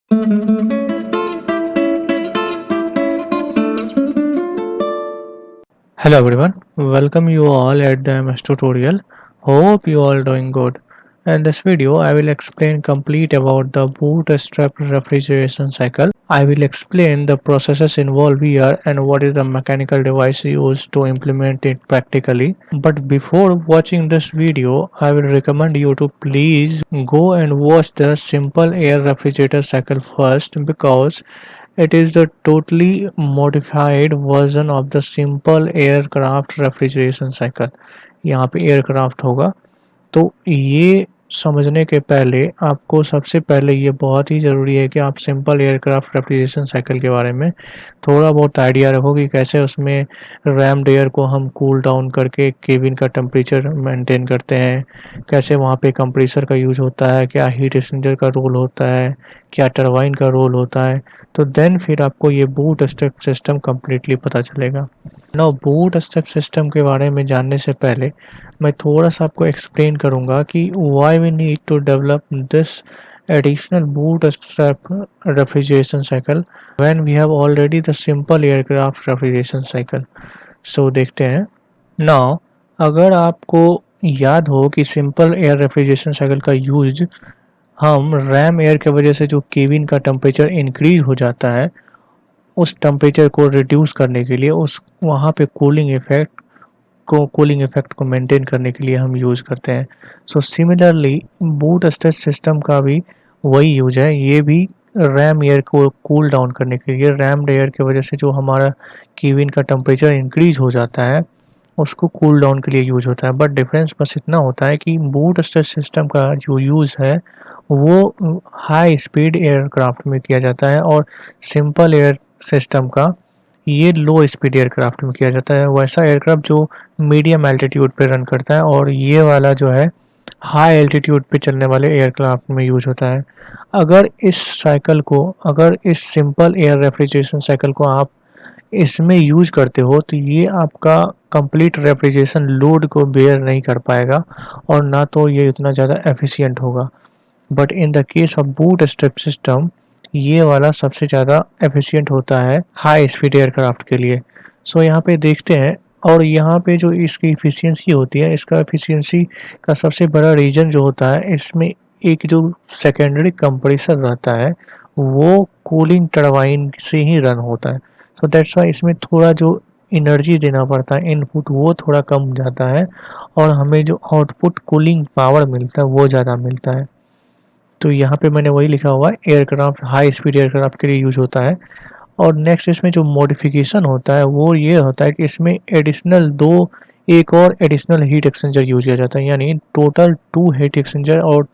Hello everyone, welcome you all at the MS tutorial. Hope you all doing good. In this video, I will explain complete about the bootstrap refrigeration cycle. I will explain the processes involved here and what is the mechanical device used to implement it practically. But before watching this video, I will recommend you to please go and watch the simple air refrigerator cycle first because it is the totally modified version of the simple aircraft refrigeration cycle. यहाँ पे aircraft होगा तो ये समझने के पहले आपको सबसे पहले ये बहुत ही ज़रूरी है कि आप सिंपल एयरक्राफ्ट रेफ्रिजरेशन साइकिल के बारे में थोड़ा बहुत आइडिया रखो कि कैसे उसमें रैम्ड एयर को हम कूल डाउन करके केबिन का टेम्परेचर मेंटेन करते हैं, कैसे वहाँ पे कंप्रेसर का यूज होता है, क्या हीट एक्सचेंजर का रोल होता है, क्या टरबाइन का रोल होता है। तो देन फिर आपको ये बूट स्ट्रैप सिस्टम कम्प्लीटली पता चलेगा। नाउ बूट स्ट्रैप सिस्टम के बारे में जानने से पहले मैं थोड़ा सा आपको एक्सप्लेन करूंगा कि why we need to develop this additional bootstrap refrigeration cycle when we have already the simple aircraft refrigeration cycle. So देखते हैं। नाउ अगर आपको याद हो कि सिंपल एयर रेफ्रिजरेशन साइकिल का यूज हम रैम एयर की वजह से जो केबिन का टेम्परेचर इंक्रीज हो जाता है उस टेम्परेचर को रिड्यूस करने के लिए उस वहाँ पे कूलिंग इफेक्ट को मेंटेन करने के लिए हम यूज़ करते हैं। So similarly boot strap system का भी वही यूज है। ये भी रैम एयर को कूल डाउन करने के लिए रैम्ड एयर की वजह से जो हमारा केबिन का टेम्परेचर इंक्रीज हो जाता है उसको कूल डाउन के लिए यूज होता है। बट डिफरेंस बस इतना होता है कि बूट स्ट्रैप सिस्टम का जो यूज़ है वो हाई स्पीड एयरक्राफ्ट में किया जाता है और सिंपल एयर सिस्टम का ये लो स्पीड एयरक्राफ्ट में किया जाता है। वैसा एयरक्राफ्ट जो मीडियम एल्टीट्यूड पे रन करता है और ये वाला जो है हाई एल्टीट्यूड पे चलने वाले एयरक्राफ्ट में यूज होता है। अगर इस सिंपल एयर रेफ्रिजरेशन साइकिल को आप इसमें यूज करते हो तो ये आपका कंप्लीट रेफ्रिजरेशन लोड को बेयर नहीं कर पाएगा और ना तो ये उतना ज़्यादा एफिशिएंट होगा। But in the case of boot strap system ये वाला सबसे ज़्यादा एफिशिएंट होता है हाई स्पीड एयरक्राफ्ट के लिए। सो यहाँ पे देखते हैं और यहाँ पे जो इसकी एफिशिएंसी होती है इसका एफिशिएंसी का सबसे बड़ा रीज़न जो होता है इसमें एक जो सेकेंडरी कंप्रेसर रहता है वो कूलिंग टरबाइन से ही रन होता है। सो दैट्स वाई इसमें थोड़ा जो एनर्जी देना पड़ता है इनपुट वो थोड़ा कम जाता है और हमें जो आउटपुट कूलिंग पावर मिलता है वो ज़्यादा मिलता है। तो यहाँ पे मैंने वही लिखा हुआ है एयरक्राफ्ट हाई स्पीड एयरक्राफ्ट के लिए यूज होता है। और नेक्स्ट इसमें जो मॉडिफिकेशन होता है वो ये होता है कि इसमें एक और एडिशनल हीट एक्सचेंजर यूज किया जाता है, यानी टोटल 2 हीट एक्सचेंजर और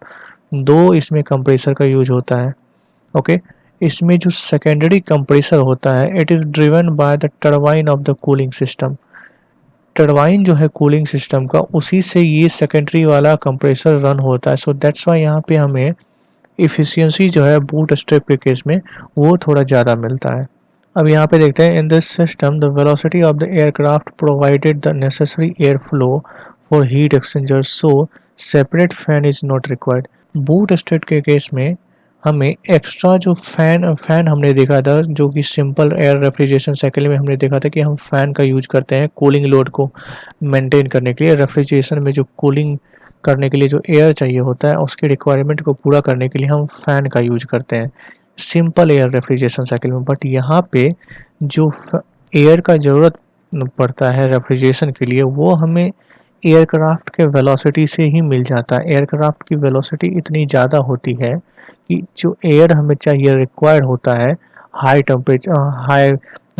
2 इसमें कंप्रेसर का यूज होता है। ओके, इसमें जो सेकेंडरी कंप्रेसर होता है it is driven by the turbine of the cooling system. Turbine जो है कूलिंग सिस्टम का उसी से ये सेकेंडरी वाला कंप्रेसर रन होता है। सो दैट्स वाई यहाँ पे हमें इफ़िशियंसी जो है बूट स्ट्रैप के केस में वो थोड़ा ज़्यादा मिलता है। अब यहाँ पे देखते हैं in this system the velocity of the aircraft provided the necessary air flow for heat exchanger so separate fan is not required. Boot strap के केस में हमें एक्स्ट्रा जो फैन हमने देखा था जो कि सिंपल एयर रेफ्रिजरेशन साइकिल में हमने देखा था कि हम फैन का यूज करते हैं कूलिंग लोड को मेंटेन करने के लिए। रेफ्रिजरेशन में जो कूलिंग करने के लिए जो एयर चाहिए होता है उसकी रिक्वायरमेंट को पूरा करने के लिए हम फैन का यूज करते हैं सिंपल एयर रेफ्रिजरेशन साइकिल में। बट यहाँ पे जो एयर का ज़रूरत पड़ता है रेफ्रिजरेशन के लिए वो हमें एयरक्राफ्ट के वेलोसिटी से ही मिल जाता है। एयरक्राफ्ट की वेलोसिटी इतनी ज़्यादा होती है कि जो एयर हमें चाहिए रिक्वायर्ड होता है high temperature high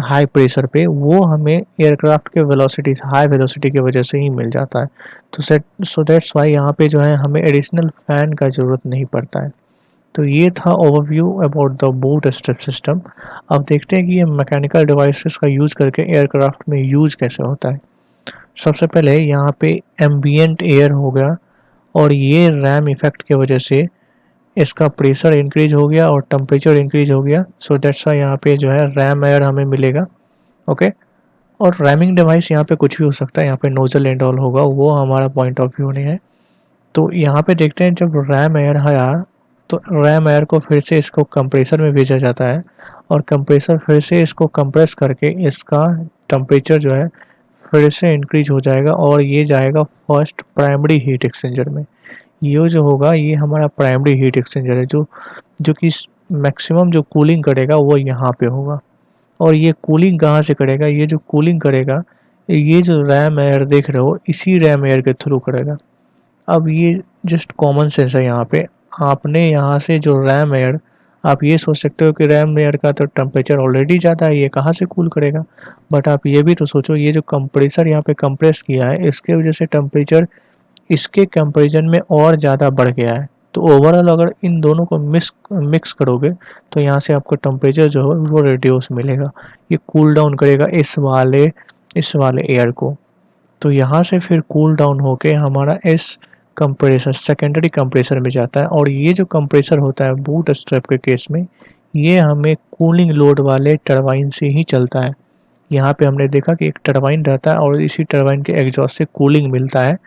high pressure पे वो हमें एयरक्राफ्ट के वेलोसिटी हाई वेलोसिटी की वजह से ही मिल जाता है। तो सो दैट्स वाई यहाँ पे जो है हमें एडिशनल फैन का ज़रूरत नहीं पड़ता है। तो ये था overview about the boot strap system. अब देखते हैं कि ये मैकेनिकल डिवाइसेस का यूज़ करके एयरक्राफ्ट में यूज़ कैसे होता है। सबसे पहले यहाँ पे एम्बियंट एयर हो गया और ये रैम इफेक्ट की वजह से इसका प्रेशर इंक्रीज हो गया और टेम्परेचर इंक्रीज हो गया। सो दैट्स वाई यहाँ पे जो है रैम एयर हमें मिलेगा। ओके, और रैमिंग डिवाइस यहाँ पे कुछ भी हो सकता है, यहाँ पे नोजल एंड ऑल होगा वो हमारा पॉइंट ऑफ व्यू नहीं है। तो यहाँ पे देखते हैं जब रैम एयर आया तो रैम एयर को फिर से इसको कंप्रेसर में भेजा जाता है और कंप्रेसर फिर से इसको कंप्रेस करके इसका टेम्परेचर जो है फिर से इंक्रीज हो जाएगा और ये जाएगा फर्स्ट प्राइमरी हीट एक्सचेंजर में। ये जो होगा ये हमारा प्राइमरी हीट एक्सचेंजर है जो जो कि मैक्सिमम जो कूलिंग करेगा वो यहाँ पे होगा। और ये कूलिंग कहाँ से करेगा, ये जो कूलिंग करेगा ये जो रैम एयर देख रहे हो इसी रैम एयर के थ्रू करेगा। अब ये जस्ट कॉमन सेंस है यहाँ पे। आपने यहाँ से जो रैम एयर, आप ये सोच सकते हो कि रैम एयर का तो टेम्परेचर ऑलरेडी ज़्यादा है, ये कहाँ से कूल करेगा। बट आप ये भी तो सोचो ये जो कंप्रेसर यहाँ पे कंप्रेस किया है इसके वजह से टेम्परेचर इसके कंपैरिजन में और ज़्यादा बढ़ गया है। तो ओवरऑल अगर इन दोनों को मिक्स करोगे तो यहाँ से आपको टेम्परेचर जो है वो रिड्यूस मिलेगा। ये कूल डाउन करेगा इस वाले एयर को। तो यहाँ से फिर कूल डाउन होके हमारा इस कंप्रेसर सेकेंडरी कंप्रेसर में जाता है और ये जो कंप्रेसर होता है बूट स्ट्रैप के केस में ये हमें कूलिंग लोड वाले टरबाइन से ही चलता है। यहाँ पे हमने देखा कि एक टरबाइन रहता है और इसी टरबाइन के एग्जॉस्ट से कूलिंग मिलता है।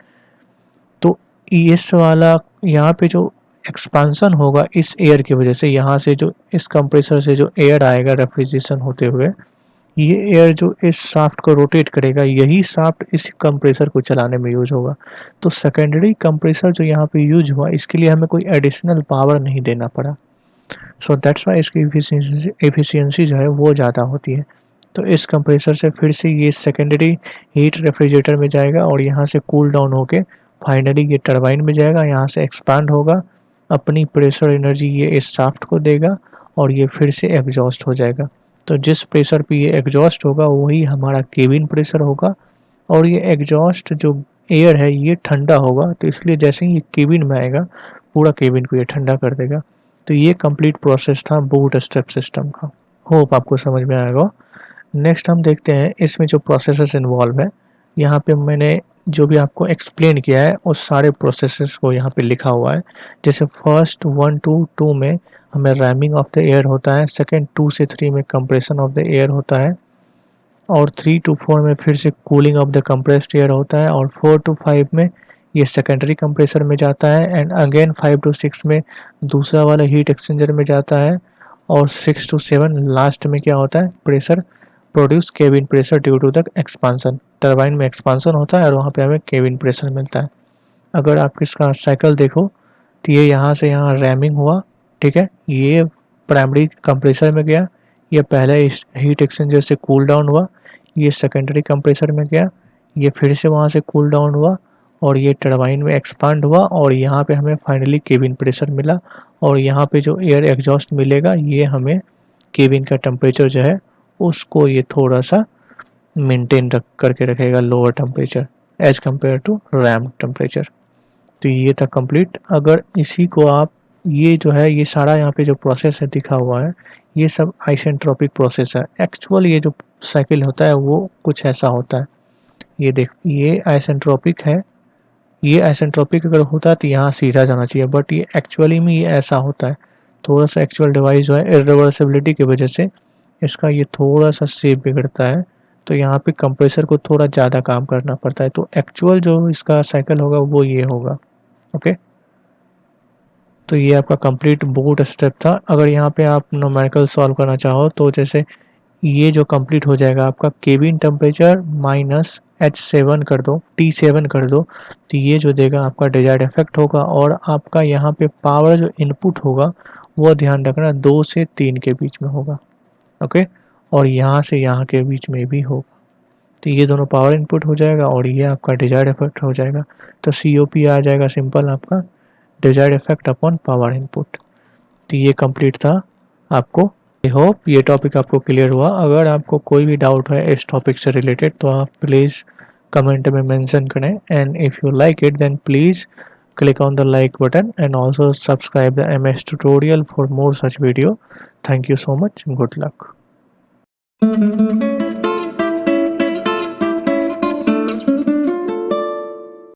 तो इस वाला यहाँ पे जो एक्सपांसन होगा इस एयर की वजह से, यहाँ से जो इस कंप्रेसर से जो एयर आएगा रेफ्रिजरेशन होते हुए, ये एयर जो इस शाफ्ट को रोटेट करेगा यही शाफ्ट इस कंप्रेसर को चलाने में यूज होगा। तो सेकेंडरी कंप्रेसर जो यहाँ पे यूज हुआ इसके लिए हमें कोई एडिशनल पावर नहीं देना पड़ा। सो दैट्स वाई इसकी एफिशिएंसी जो है वो ज़्यादा होती है। तो इस कंप्रेसर से फिर से ये सेकेंडरी हीट रेफ्रिजरेटर में जाएगा और यहाँ से कूल डाउन होके फाइनली ये टरबाइन में जाएगा, यहाँ से एक्सपांड होगा, अपनी प्रेशर एनर्जी ये इस शाफ्ट को देगा और ये फिर से एग्जॉस्ट हो जाएगा। तो जिस प्रेशर पे ये एग्जॉस्ट होगा वही हमारा केबिन प्रेशर होगा और ये एग्जॉस्ट जो एयर है ये ठंडा होगा, तो इसलिए जैसे ही ये केबिन में आएगा पूरा केबिन को ये ठंडा कर देगा। तो ये कंप्लीट प्रोसेस था बूट स्ट्रैप सिस्टम का। होप आपको समझ में आएगा। नेक्स्ट हम देखते हैं इसमें जो प्रोसेसेस इन्वॉल्व है। यहाँ पे मैंने जो भी आपको एक्सप्लेन किया है उस सारे प्रोसेसेस को यहाँ पे लिखा हुआ है। जैसे फर्स्ट 1 to 2 में हमें रैमिंग ऑफ द एयर होता है, सेकेंड 2 से 3 में कंप्रेशन ऑफ द एयर होता है और 3 to 4 में फिर से cooling of the compressed air होता है और 4 to 5 में ये सेकेंडरी कंप्रेसर में जाता है एंड अगेन 5 to 6 में दूसरा वाला हीट एक्सचेंजर में जाता है और 6 to 7 लास्ट में क्या होता है, pressure produce cabin pressure due to the expansion. Turbine में एक्सपांसन होता है और वहाँ पे हमें केबिन प्रेशर मिलता है। अगर आप इसका साइकिल देखो तो ये यहाँ से यहाँ रैमिंग हुआ, ठीक है, ये प्राइमरी कंप्रेसर में गया, ये पहले इस हीट एक्सचेंजर से कूल डाउन हुआ, ये सेकेंडरी कंप्रेसर में गया, ये फिर से वहाँ से कूल डाउन हुआ और ये टरबाइन में एक्सपांड हुआ और यहाँ पे हमें फाइनली केबिन प्रेशर मिला और यहाँ पे जो एयर एग्जॉस्ट मिलेगा ये हमें केबिन का टेम्परेचर जो है उसको ये थोड़ा सा मेंटेन रख करके रखेगा lower temperature as compare to ram temperature. तो ये था कंप्लीट। अगर इसी को आप ये जो है ये सारा यहाँ पे जो प्रोसेस है दिखा हुआ है ये सब आइसेंट्रोपिक प्रोसेस है। एक्चुअल ये जो साइकिल होता है वो कुछ ऐसा होता है। ये देख ये आइसेंट्रोपिक है, ये आइसेंट्रोपिक अगर होता तो यहाँ सीधा जाना चाहिए बट ये एक्चुअली में ये ऐसा होता है। थोड़ा सा एक्चुअल डिवाइस जो है इरिवर्सिबिलिटी की वजह से इसका ये थोड़ा सा शेप बिगड़ता है, तो यहाँ पे कंप्रेसर को थोड़ा ज़्यादा काम करना पड़ता है। तो एक्चुअल जो इसका साइकिल होगा वो ये होगा। ओके, तो ये आपका कंप्लीट बूट स्टेप था। अगर यहाँ पे आप न्यूमेरिकल सॉल्व करना चाहो तो जैसे ये जो कंप्लीट हो जाएगा आपका केबिन टेम्परेचर माइनस H7 कर दो, T7 कर दो, तो ये जो देगा आपका डिजायर्ड इफेक्ट होगा और आपका यहाँ पे पावर जो इनपुट होगा वो ध्यान रखना 2 से 3 के बीच में होगा। ओके, और यहाँ से यहाँ के बीच में भी होगा। तो ये दोनों पावर इनपुट हो जाएगा और ये आपका डिजायर्ड इफेक्ट हो जाएगा। तो COP आ जाएगा सिंपल आपका desired effect upon power input. तो ये कंप्लीट था आपको। आई होप ये टॉपिक आपको क्लियर हुआ। अगर आपको कोई भी डाउट है इस टॉपिक से रिलेटेड तो आप प्लीज़ कमेंट में मेंशन करें and if you like it then please click on the like button and also subscribe the MS tutorial for more such video. Thank you so much. Good luck.